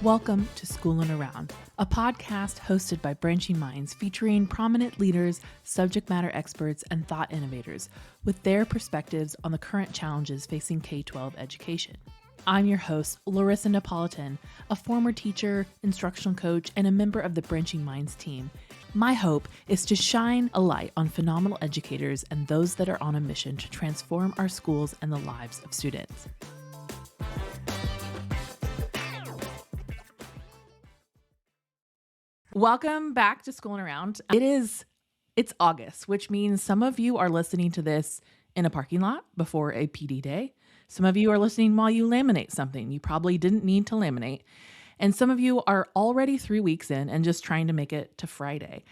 Welcome to Schoolin' Around, a podcast hosted by Branching Minds featuring prominent leaders, subject matter experts, and thought innovators with their perspectives on the current challenges facing K-12 education. I'm your host, Larissa Napolitan, a former teacher, instructional coach, and a member of the Branching Minds team. My hope is to shine a light on phenomenal educators and those that are on a mission to transform our schools and the lives of students. Welcome back to Schoolin' Around. It's August, which means some of you are listening to this in a parking lot before a PD day. Some of you are listening while you laminate something you probably didn't need to laminate. And some of you are already 3 weeks in and just trying to make it to Friday.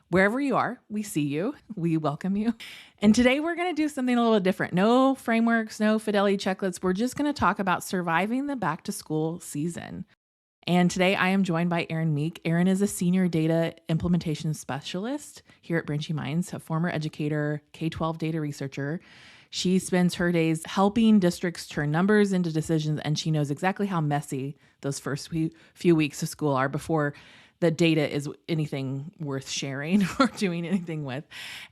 Wherever you are, we see you. We welcome you. And today we're going to do something a little different. No frameworks, no fidelity checklists. We're just going to talk about surviving the back to school season. And today I am joined by Erin Meek. Erin is a senior data implementation specialist here at Branching Minds, a former educator, K-12 data researcher. She spends her days helping districts turn numbers into decisions, and she knows exactly how messy those first few weeks of school are before the data is anything worth sharing or doing anything with.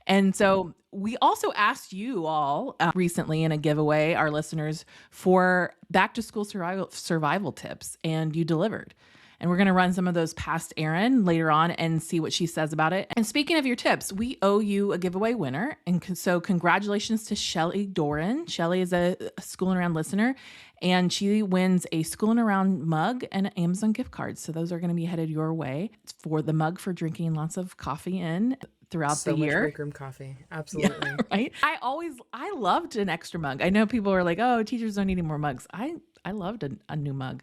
And so we also asked you all recently in a giveaway, our listeners, for back to school survival tips, and you delivered. And we're going to run some of those past Erin later on and see what she says about it. And speaking of your tips, we owe you a giveaway winner. And so congratulations to Shelly Doran. Shelly is a Schoolin' Around listener, and she wins a Schoolin' Around mug and an Amazon gift card. So those are going to be headed your way for the mug for drinking lots of coffee in throughout the year. So much break room coffee. Absolutely. Yeah, right. I loved an extra mug. I know people are like, oh, teachers don't need any more mugs. I loved a new mug.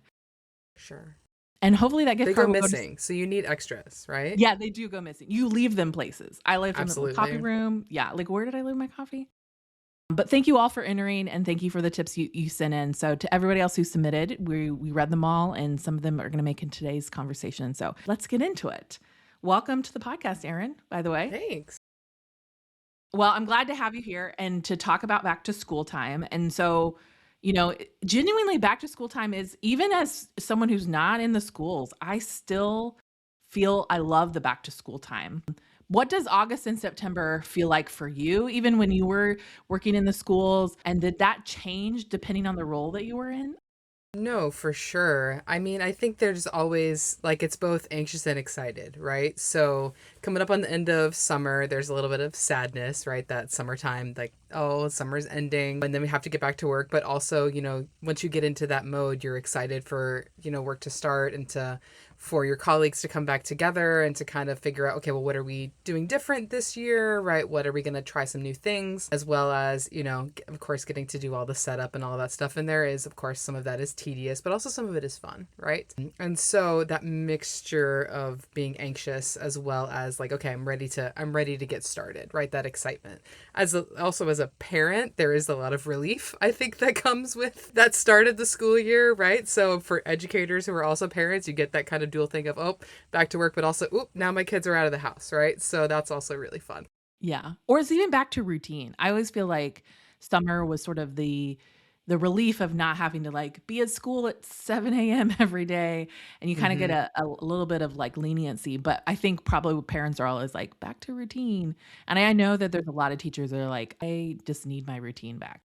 Sure. And hopefully that gift card will go missing. So you need extras, right? Yeah, they do go missing. You leave them places. I left them in the coffee Absolutely. room. Yeah, like where did I leave my coffee? But thank you all for entering, and thank you for the tips you sent in. So to everybody else who submitted, we read them all, and some of them are going to make in today's conversation. So let's get into it. Welcome to the podcast, Erin, by the way. Thanks. Well, I'm glad to have you here and to talk about back to school time. And so, genuinely back to school time is, even as someone who's not in the schools, I still feel I love the back to school time. What does August and September feel like for you, even when you were working in the schools? And did that change depending on the role that you were in? No, for sure. I mean, I think there's always it's both anxious and excited, right? So coming up on the end of summer, there's a little bit of sadness, right? That summertime, oh, summer's ending and then we have to get back to work. But also, once you get into that mode, you're excited for, work to start and for your colleagues to come back together and to kind of figure out, okay, well, what are we doing different this year, right? What are we going to try some new things, as well as, of course, getting to do all the setup and all that stuff. And there is, of course, some of that is tedious, but also some of it is fun, right? And so that mixture of being anxious as well as okay, I'm ready to get started, right? That excitement. Also as a parent, there is a lot of relief, I think, that comes with that start of the school year, right? So for educators who are also parents, you get that kind of dual thing of, oh, back to work, but also, now my kids are out of the house, right? So that's also really fun. Yeah. Or it's even back to routine. I always feel like summer was sort of the relief of not having to be at school at 7 a.m. every day. And you kind of get a little bit of leniency. But I think probably parents are always back to routine. And I know that there's a lot of teachers that are like, I just need my routine back.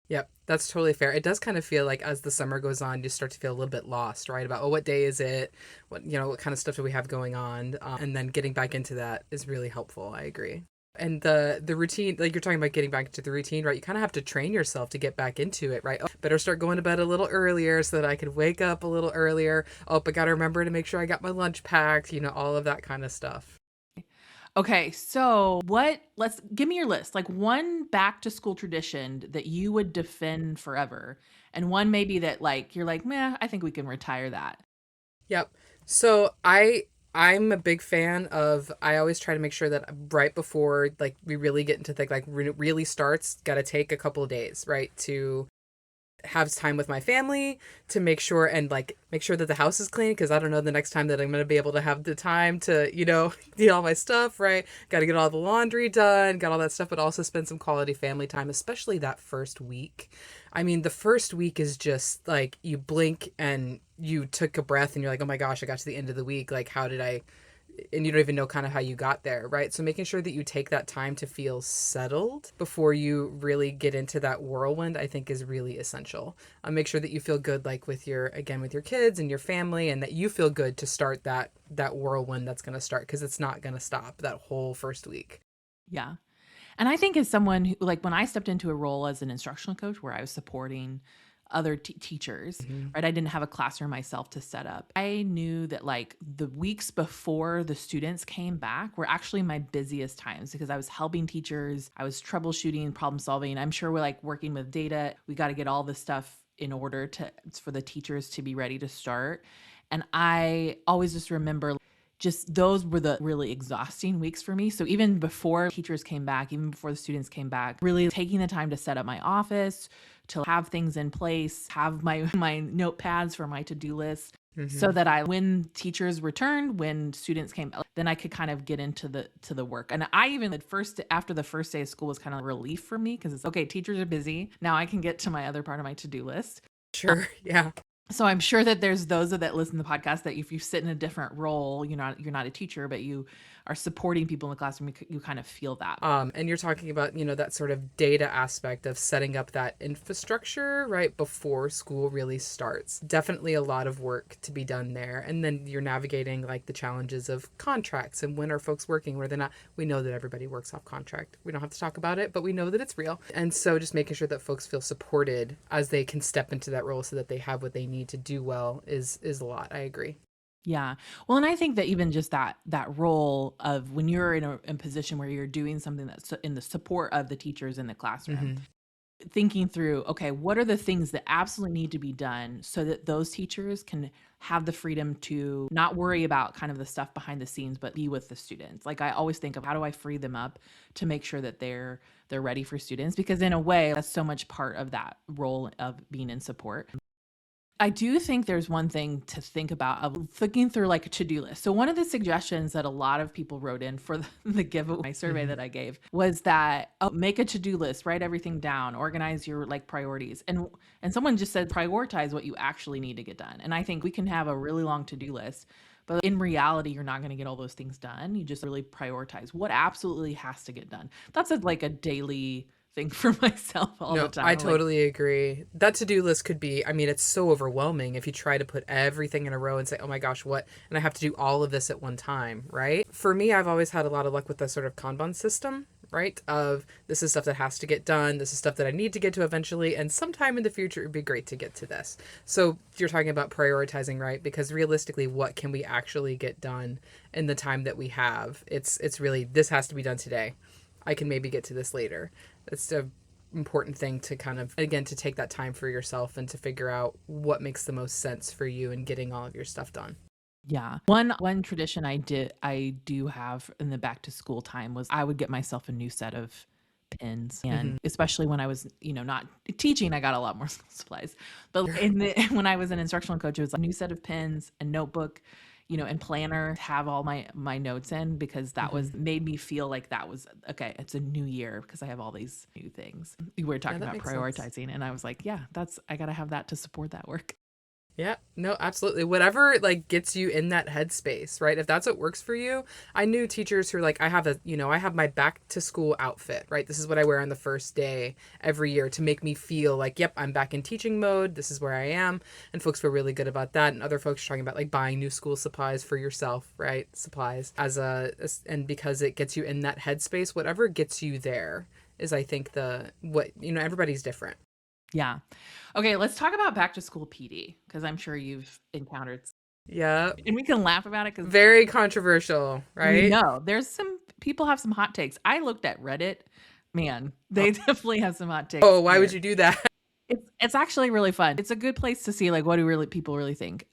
Yep, that's totally fair. It does kind of feel like as the summer goes on, you start to feel a little bit lost, right? About, what day is it? What kind of stuff do we have going on? And then getting back into that is really helpful. I agree. And the routine, you're talking about getting back into the routine, right? You kind of have to train yourself to get back into it, right? Oh, better start going to bed a little earlier so that I could wake up a little earlier. Oh, but got to remember to make sure I got my lunch packed, all of that kind of stuff. Okay, so let's give me your list. One back to school tradition that you would defend forever, and one maybe that you're meh, I think we can retire that. Yep. So I'm a big fan of, I always try to make sure that right before we really get into really starts, got to take a couple of days, right, to have time with my family to make sure and like make sure that the house is clean because I don't know the next time that I'm going to be able to have the time to, do all my stuff, right? Got to get all the laundry done, got all that stuff, but also spend some quality family time, especially that first week. I mean, the first week is just like you blink and you took a breath and you're like, oh my gosh, I got to the end of the week. Like, how did I and you don't even know kind of how you got there, right? So making sure that you take that time to feel settled before you really get into that whirlwind, I think is really essential. Make sure that you feel good, like with your kids and your family, and that you feel good to start that whirlwind that's going to start because it's not going to stop that whole first week. Yeah. And I think as someone who, like, when I stepped into a role as an instructional coach where I was supporting other teachers, Mm-hmm. right? I didn't have a classroom myself to set up. I knew that like the weeks before the students came back were actually my busiest times because I was helping teachers, I was troubleshooting, problem solving. I'm sure we're like working with data. We got to get all this stuff in order for the teachers to be ready to start. And I always just remember just those were the really exhausting weeks for me. So even before teachers came back, even before the students came back, really taking the time to set up my office, to have things in place, have my notepads for my to-do list so Mm-hmm. that when teachers returned, when students came, then I could kind of get into the work. And I even after the first day of school was kind of a relief for me because it's okay, teachers are busy. Now I can get to my other part of my to-do list. Sure. Yeah. So I'm sure that there's those that listen to the podcast that if you sit in a different role, you're not a teacher, but you are supporting people in the classroom, you kind of feel that. And you're talking about, that sort of data aspect of setting up that infrastructure right before school really starts. Definitely a lot of work to be done there. And then you're navigating like the challenges of contracts and when are folks working, where they're not. We know that everybody works off contract. We don't have to talk about it, but we know that it's real. And so just making sure that folks feel supported as they can step into that role so that they have what they need to do well is a lot. I agree. Yeah. Well, and I think that even just that role of when you're in a position where you're doing something that's in the support of the teachers in the classroom, Mm-hmm. thinking through, okay, what are the things that absolutely need to be done so that those teachers can have the freedom to not worry about kind of the stuff behind the scenes, but be with the students. Like I always think of how do I free them up to make sure that they're ready for students, because in a way that's so much part of that role of being in support. I do think there's one thing to think about of thinking through like a to-do list. So one of the suggestions that a lot of people wrote in for the giveaway survey Mm-hmm. that I gave was that make a to-do list, write everything down, organize your like priorities. And someone just said prioritize what you actually need to get done. And I think we can have a really long to-do list, but in reality, you're not going to get all those things done. You just really prioritize what absolutely has to get done. That's like a daily thing for myself all the No, time. I I'm like, totally agree. That to-do list could be, I mean, it's so overwhelming if you try to put everything in a row and say, oh my gosh, what? And I have to do all of this at one time, right? For me, I've always had a lot of luck with the sort of Kanban system, right? Of this is stuff that has to get done. This is stuff that I need to get to eventually. And sometime in the future, it would be great to get to this. So you're talking about prioritizing, right? Because realistically, what can we actually get done in the time that we have? It's really, this has to be done today. I can maybe get to this later. It's a important thing to kind of again to take that time for yourself and to figure out what makes the most sense for you in getting all of your stuff done. yeah. One tradition I do have in the back to school time was I would get myself a new set of pins. Mm-hmm. And especially when I was, not teaching, I got a lot more school supplies. But when I was an instructional coach, it was a new set of pins, a notebook, and planner, have all my notes in, because that Mm-hmm. was made me feel like that was okay, it's a new year because I have all these new things. We were Yeah, talking that about makes sense. prioritizing, and I was like, yeah, I got to have that to support that work. Yeah, no, absolutely. Whatever like gets you in that headspace, right? If that's what works for you. I knew teachers who are like, I have my back to school outfit, right? This is what I wear on the first day every year to make me feel like, yep, I'm back in teaching mode. This is where I am. And folks were really good about that. And other folks are talking about like buying new school supplies for yourself, right? Supplies and because it gets you in that headspace, whatever gets you there is I think everybody's different. Yeah. Okay, let's talk about back to school PD, because I'm sure you've encountered, Yeah. and we can laugh about it because Very controversial, we right? know there's some people have some hot takes. I looked at Reddit. Man, they definitely have some hot takes Oh, why would there. you do that? It's actually really fun. It's a good place to see like what do really people really think.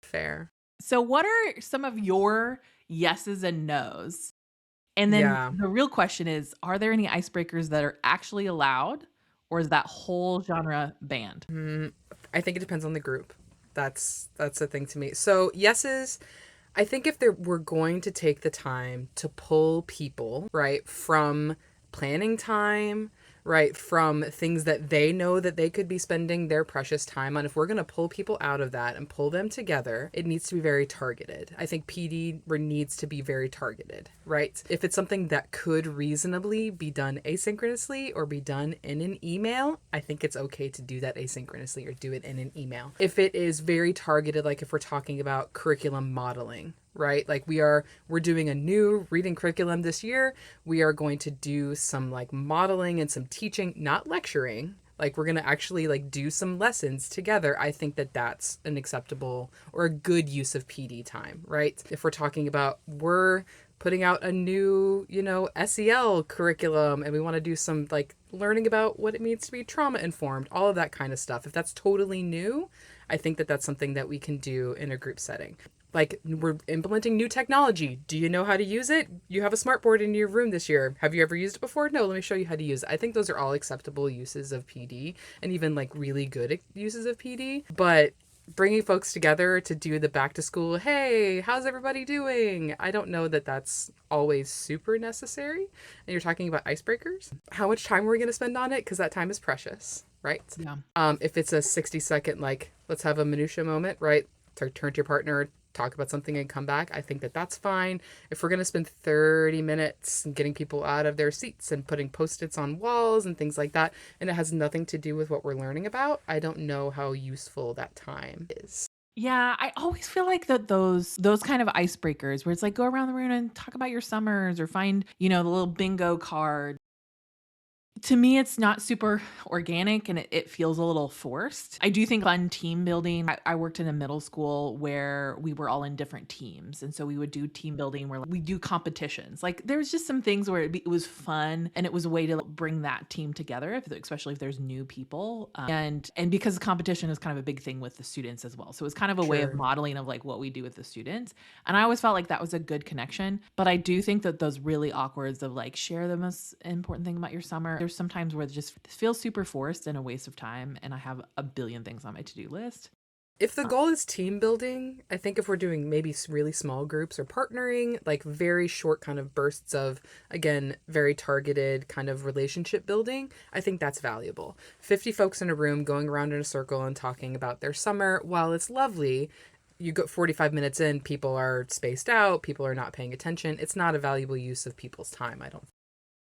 Fair. So what are some of your yeses and nos? And then Yeah. the real question is, are there any icebreakers that are actually allowed or is that whole genre banned? I think it depends on the group. That's the thing to me. So yeses, I think if we're going to take the time to pull people, right, from planning time, right, from things that they know that they could be spending their precious time on, if we're going to pull people out of that and pull them together, it needs to be very targeted. I think PD needs to be very targeted, right? If it's something that could reasonably be done asynchronously or be done in an email, I think it's okay to do that asynchronously or do it in an email. If it is very targeted, like if we're talking about curriculum modeling, right? Like we're doing a new reading curriculum this year. We are going to do some like modeling and some teaching, not lecturing. Like we're going to actually like do some lessons together. I think that that's an acceptable or a good use of PD time, right? If we're talking about we're putting out a new, SEL curriculum and we want to do some like learning about what it means to be trauma informed, all of that kind of stuff. If that's totally new, I think that that's something that we can do in a group setting. Like we're implementing new technology. Do you know how to use it? You have a smartboard in your room this year. Have you ever used it before? No, let me show you how to use it. I think those are all acceptable uses of PD and even like really good uses of PD. But bringing folks together to do the back to school, hey, how's everybody doing? I don't know that that's always super necessary. And you're talking about icebreakers. How much time are we going to spend on it? Because that time is precious, right? Yeah. If it's a 60-second, like, let's have a minutia moment, right? Turn to your partner, talk about something and come back. I think that that's fine. If we're going to spend 30 minutes getting people out of their seats and putting Post-its on walls and things like that, and it has nothing to do with what we're learning about, I don't know how useful that time is. Yeah, I always feel like that those kind of icebreakers where it's like go around the room and talk about your summers or find, the little bingo card. To me, it's not super organic and it feels a little forced. I do think fun team building. I worked in a middle school where we were all in different teams. And so we would do team building where we do competitions. Like there was just some things where it was fun and it was a way to bring that team together, especially if there's new people. And because competition is kind of a big thing with the students as well. So it's kind of a way of Sure. modeling of like what we do with the students. And I always felt like that was a good connection. But I do think that those really awkwards of like share the most important thing about your summer. There's sometimes where it just feels super forced and a waste of time. And I have a billion things on my to-do list. If the goal is team building, I think if we're doing maybe really small groups or partnering, like very short kind of bursts of, again, very targeted kind of relationship building, I think that's valuable. 50 folks in a room going around in a circle and talking about their summer, while it's lovely, you go 45 minutes in, people are spaced out, people are not paying attention. It's not a valuable use of people's time, I don't think.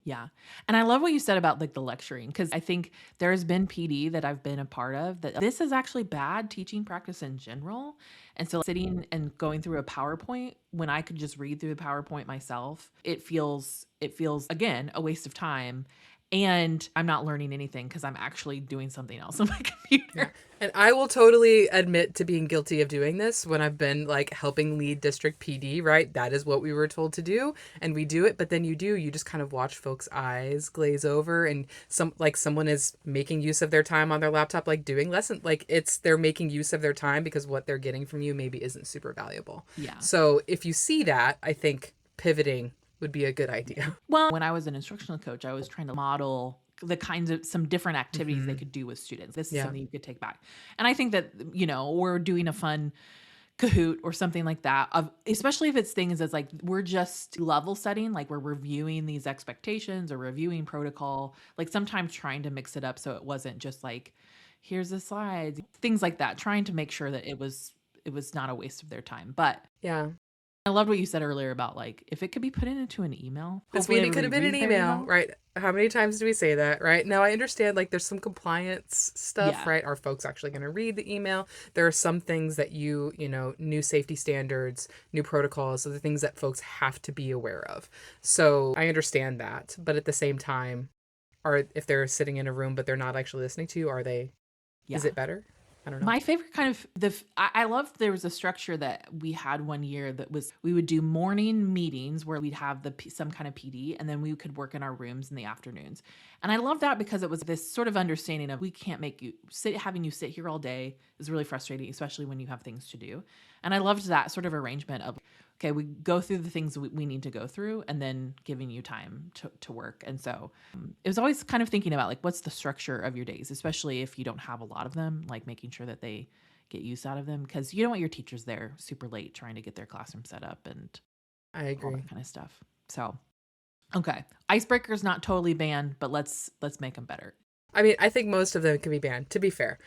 Yeah. And I love what you said about like the lecturing, because I think there's been PD that I've been a part of that this is actually bad teaching practice in general. And so sitting and going through a PowerPoint when I could just read through the PowerPoint myself, it feels again a waste of time. And I'm not learning anything because I'm actually doing something else on my Yeah. computer. And I will totally admit to being guilty of doing this when I've been like helping lead district PD, right? That is what we were told to do. And we do it. But then you just kind of watch folks' eyes glaze over and someone is making use of their time on their laptop, like doing lesson. Like they're making use of their time because what they're getting from you maybe isn't super valuable. Yeah. So if you see that, I think pivoting would be a good idea. Well, when I was an instructional coach, I was trying to model the kinds of some different activities they Hmm. could do with students. This is Yeah. something you could take back. And I think that, we're doing a fun Kahoot or something like that, of especially if it's things that's like we're just level setting, like we're reviewing these expectations or reviewing protocol, like sometimes trying to mix it up so it wasn't just like here's the slides, things like that, trying to make sure that it was not a waste of their time. But Yeah. I loved what you said earlier about like if it could be put into an email, This hopefully meeting could have everybody been an reads their email, email. right? How many times do we say that, right? Now I understand like there's some compliance stuff, Yeah. right? Are folks actually going to read the email? There are some things that new safety standards, new protocols, so the things that folks have to be aware of. So I understand that, but at the same time, if they're sitting in a room but they're not actually listening to you, are they? Is Yeah. it better? I don't know. My favorite kind of I loved there was a structure that we had one year that was we would do morning meetings where we'd have some kind of PD and then we could work in our rooms in the afternoons. And I love that because it was this sort of understanding of we can't make you having you sit here all day is really frustrating, especially when you have things to do. And I loved that sort of arrangement of okay, we go through the things we need to go through and then giving you time to work. And so it was always kind of thinking about like, what's the structure of your days, especially if you don't have a lot of them, like making sure that they get use out of them, because you don't want your teachers there super late trying to get their classroom set up and I all agree. that kind of stuff. So, okay. Icebreakers not totally banned, but let's make them better. I mean, I think most of them can be banned, to be fair.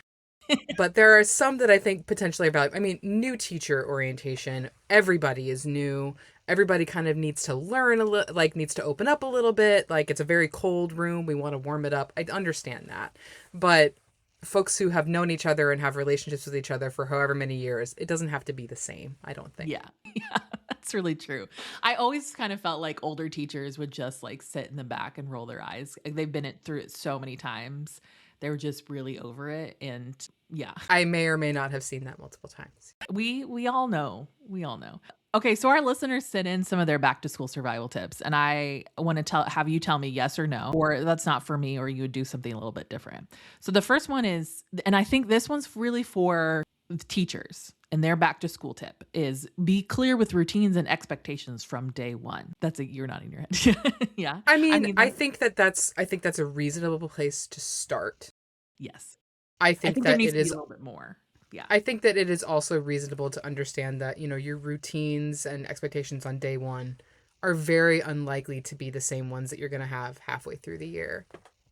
But there are some that I think potentially are valuable. I mean, new teacher orientation, everybody is new. Everybody kind of needs to learn a little, like needs to open up a little bit. Like it's a very cold room. We want to warm it up. I understand that. But folks who have known each other and have relationships with each other for however many years, it doesn't have to be the same, I don't think. Yeah. Yeah. That's really true. I always kind of felt like older teachers would just like sit in the back and roll their eyes. They've been through it so many times. They were just really over it. And yeah, I may or may not have seen that multiple times. we all know. We all know. Okay, so our listeners sent in some of their back to school survival tips, and I want to have you tell me yes or no, or that's not for me, or you would do something a little bit different. So the first one is, and I think this one's really for the teachers, and their back to school tip is be clear with routines and expectations from day one. You're nodding your head. Yeah. I think that's a reasonable place to start. Yes. I I think think there that needs it to be a is little bit more. Yeah. I think that it is also reasonable to understand that, your routines and expectations on day one are very unlikely to be the same ones that you're going to have halfway through the year,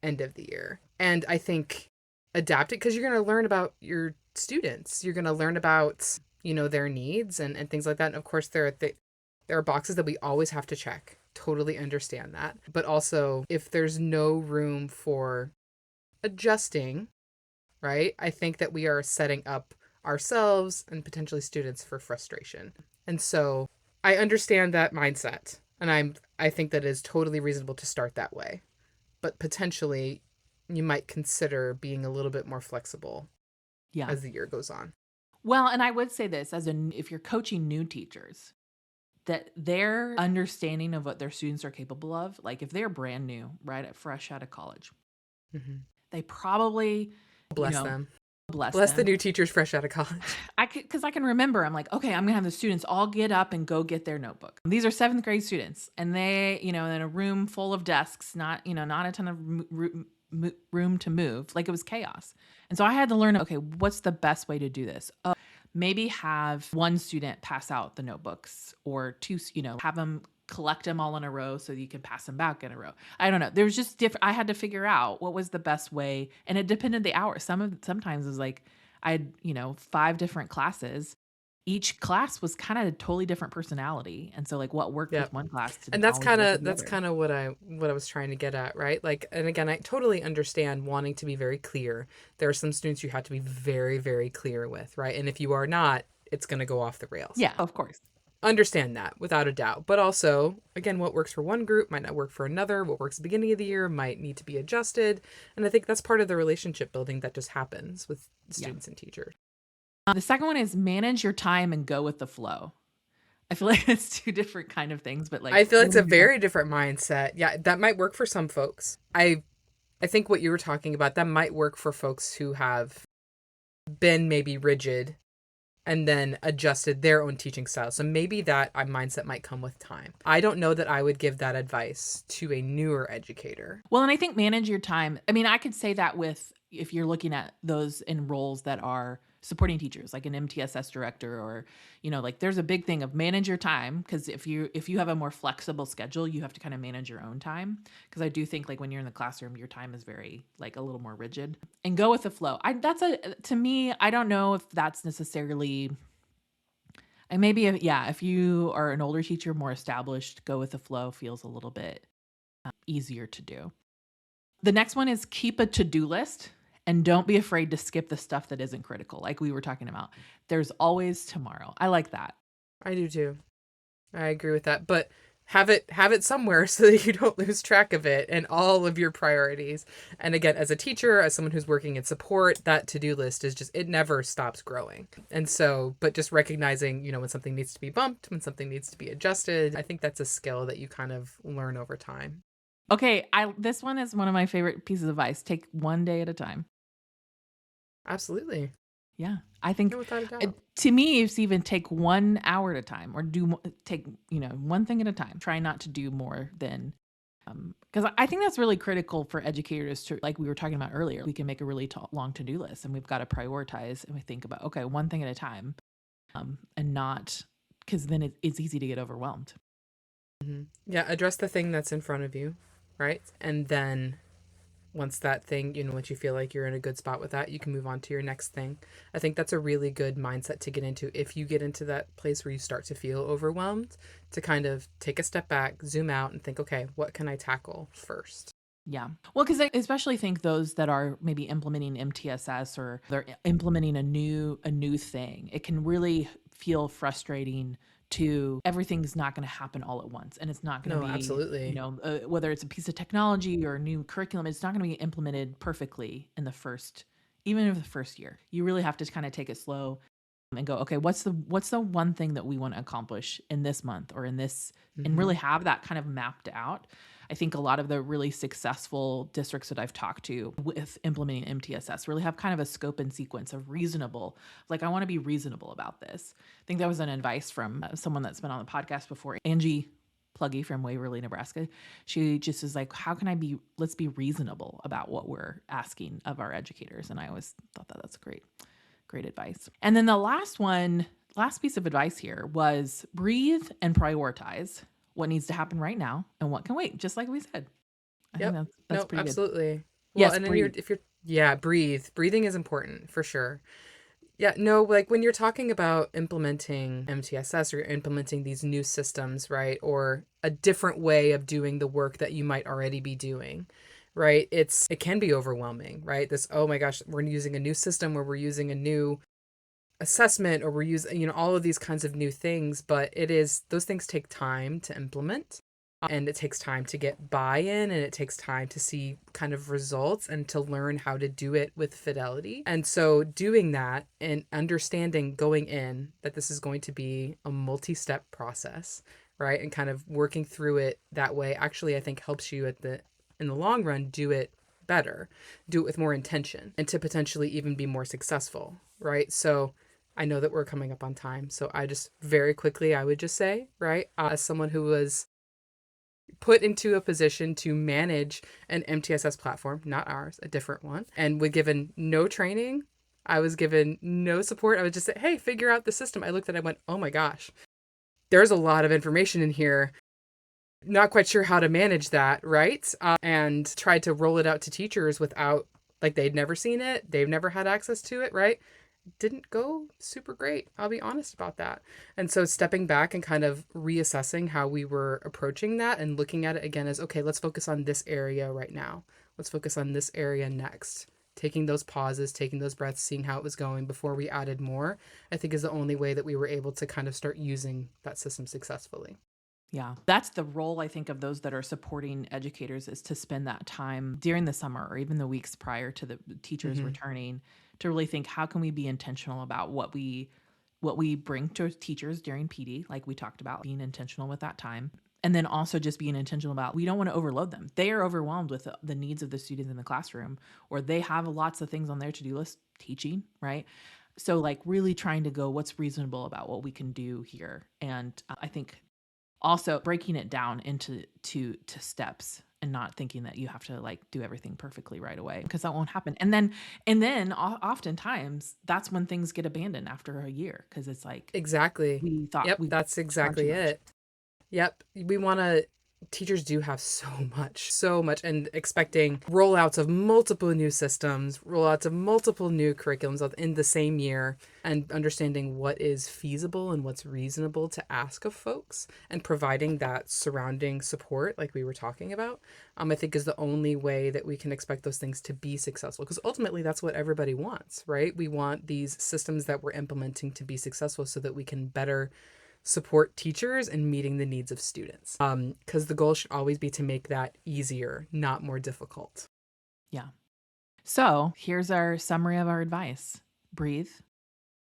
end of the year. And I think adapt it because you're going to learn about your students. You're going to learn about, their needs and things like that. And of course, there are boxes that we always have to check. Totally understand that. But also, if there's no room for adjusting, right? I think that we are setting up ourselves and potentially students for frustration. And so I understand that mindset. And I think that it is totally reasonable to start that way. But potentially you might consider being a little bit more flexible Yeah. as the year goes on. Well, and I would say this if you're coaching new teachers, that their understanding of what their students are capable of, like if they're brand new, right, fresh out of college, Mm-hmm. they probably, Bless them. bless Bless the them. new teachers fresh out of college. Because I can remember, I'm like, okay, I'm gonna have the students all get up and go get their notebook. These are 7th grade students, and they, in a room full of desks, not a ton of room to move. Like it was chaos, and so I had to learn. Okay, what's the best way to do this? Maybe have one student pass out the notebooks, or two, have them collect them all in a row so you can pass them back in a row. I don't know. There's just different. I had to figure out what was the best way, and it depended the hour. Sometimes it was like I had 5 different classes. Each class was kind of a totally different personality, and so like what worked Yeah. with one class And didn't always work with the other. what I was trying to get at, right? Like, and again, I totally understand wanting to be very clear. There are some students you have to be very, very clear with, right? And if you are not, it's going to go off the rails. Yeah, of course. Understand that without a doubt. But also, again, what works for one group might not work for another. What works at the beginning of the year might need to be adjusted. And I think that's part of the relationship building that just happens with students and teachers. The second one is manage your time and go with the flow. I feel like it's 2 different kind of things, but like I feel it's a very different mindset. Yeah, that might work for some folks. I think what you were talking about, that might work for folks who have been maybe rigid and then adjusted their own teaching style. So maybe that mindset might come with time. I don't know that I would give that advice to a newer educator. Well, and I think manage your time. I mean, I could say that with if you're looking at those in roles that are supporting teachers, like an MTSS director, or like there's a big thing of manage your time, because if you have a more flexible schedule, you have to kind of manage your own time. Because I do think like when you're in the classroom, your time is very like a little more rigid, and go with the flow. To me, I don't know if that's necessarily. And maybe if you are an older teacher, more established, go with the flow feels a little bit easier to do. The next one is keep a to-do list, and don't be afraid to skip the stuff that isn't critical. Like we were talking about, there's always tomorrow. I like that. I do too. I agree with that. But have it somewhere so that you don't lose track of it and all of your priorities. And again, as a teacher, as someone who's working in support, that to-do list is just, it never stops growing. And so, but just recognizing, when something needs to be bumped, when something needs to be adjusted, I think that's a skill that you kind of learn over time. Okay, this one is one of my favorite pieces of advice. Take one day at a time. Absolutely. Yeah. I think No, without a doubt. to me, it's even take 1 hour at a time or take, one thing at a time. Try not to do more than, because I think that's really critical for educators to, like we were talking about earlier, we can make a really long to-do list and we've got to prioritize and we think about, okay, one thing at a time, and not, because then it's easy to get overwhelmed. Yeah, address the thing that's in front of you, right? And then once that thing, once you feel like you're in a good spot with that, you can move on to your next thing. I think that's a really good mindset to get into if you get into that place where you start to feel overwhelmed, to kind of take a step back, zoom out, and think, okay, what can I tackle first? Yeah. Well, because I especially think those that are maybe implementing MTSS or they're implementing a new thing, it can really feel frustrating to everything's not going to happen all at once. And it's not going to No, be, absolutely. whether it's a piece of technology or a new curriculum, it's not going to be implemented perfectly in even in the first year. You really have to kind of take it slow and go, okay, what's the one thing that we want to accomplish in this month or in this, and Hmm. really have that kind of mapped out. I think a lot of the really successful districts that I've talked to with implementing MTSS really have kind of a scope and sequence of reasonable, like, I want to be reasonable about this. I think that was an advice from someone that's been on the podcast before, Angie Pluggy from Waverly, Nebraska. She just is like, let's be reasonable about what we're asking of our educators. And I always thought that that's great advice. And then the last piece of advice here was breathe and prioritize what needs to happen right now and what can wait, just like we said. I think Yep. that's No, pretty good. absolutely. Well, Yes, and then breathe. yeah, breathe. Breathing is important for sure. Yeah, no, like when you're talking about implementing MTSS or you're implementing these new systems, right? Or a different way of doing the work that you might already be doing, right? It can be overwhelming, right? This, oh my gosh, we're using a new system where we're using a new assessment or we're using, all of these kinds of new things, but those things take time to implement and it takes time to get buy-in and it takes time to see kind of results and to learn how to do it with fidelity. And so doing that and understanding going in that this is going to be a multi-step process, right? And kind of working through it that way actually I think helps you in the long run do it better, do it with more intention and to potentially even be more successful, right? So I know that we're coming up on time. So I just very quickly, I would just say, right, as someone who was put into a position to manage an MTSS platform, not ours, a different one, and was given no training. I was given no support. I would just say, hey, figure out the system. I looked at it, I went, oh my gosh, there's a lot of information in here. Not quite sure how to manage that, right? And tried to roll it out to teachers without, like, they'd never seen it. They've never had access to it, right? Didn't go super great. I'll be honest about that. And so stepping back and kind of reassessing how we were approaching that and looking at it again as, okay, let's focus on this area right now. Let's focus on this area next. Taking those pauses, taking those breaths, seeing how it was going before we added more, I think is the only way that we were able to kind of start using that system successfully. Yeah. That's the role, I think, of those that are supporting educators, is to spend that time during the summer or even the weeks prior to the teachers Mm-hmm. returning to really think, how can we be intentional about what we bring to teachers during PD, like we talked about, being intentional with that time. And then also just being intentional about, we don't want to overload them. They are overwhelmed with the needs of the students in the classroom, or they have lots of things on their to-do list, teaching, right? So, like, really trying to go, what's reasonable about what we can do here. And I think also breaking it down into to steps and not thinking that you have to, like, do everything perfectly right away, because that won't happen. And then oftentimes that's when things get abandoned after a year, because it's like Exactly. we thought Yep, we've that's gone too exactly much. it. Yep. We want to, teachers do have so much, and expecting rollouts of multiple new systems, rollouts of multiple new curriculums in the same year, and understanding what is feasible and what's reasonable to ask of folks and providing that surrounding support, like we were talking about, I think is the only way that we can expect those things to be successful. Because ultimately, that's what everybody wants, right? We want these systems that we're implementing to be successful so that we can better support teachers and meeting the needs of students. Because the goal should always be to make that easier, not more difficult. Yeah. So here's our summary of our advice: breathe,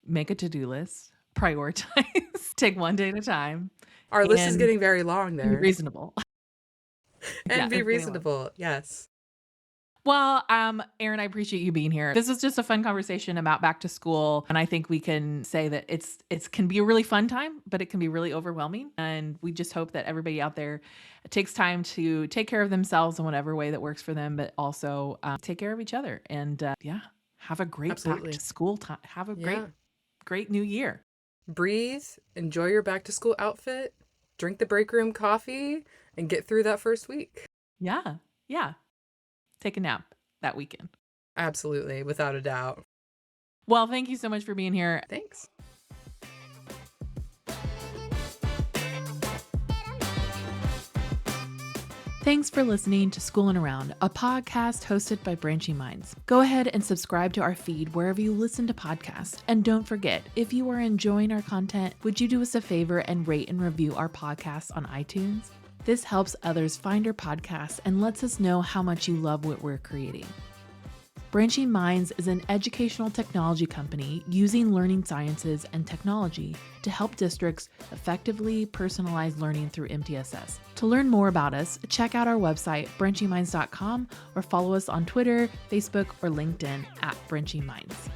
make a to-do list, prioritize, take one day at a time, Our list is and getting very long be there. reasonable. And Yeah, be it's getting long. reasonable. Yes. Well, Erin, I appreciate you being here. This was just a fun conversation about back to school. And I think we can say that it can be a really fun time, but it can be really overwhelming. And we just hope that everybody out there takes time to take care of themselves in whatever way that works for them, but also take care of each other. And yeah, have a great back to Absolutely. school time. Have a Yeah. great new year. Breathe, enjoy your back to school outfit, drink the break room coffee, and get through that first week. Yeah. Yeah. Take a nap that weekend. Absolutely, without a doubt. Well, thank you so much for being here. Thanks. Thanks for listening to Schoolin' Around, a podcast hosted by Branching Minds. Go ahead and subscribe to our feed wherever you listen to podcasts. And don't forget, if you are enjoying our content, would you do us a favor and rate and review our podcast on iTunes? This helps others find our podcast and lets us know how much you love what we're creating. Branching Minds is an educational technology company using learning sciences and technology to help districts effectively personalize learning through MTSS. To learn more about us, check out our website, branchingminds.com, or follow us on Twitter, Facebook, or LinkedIn at Branching Minds.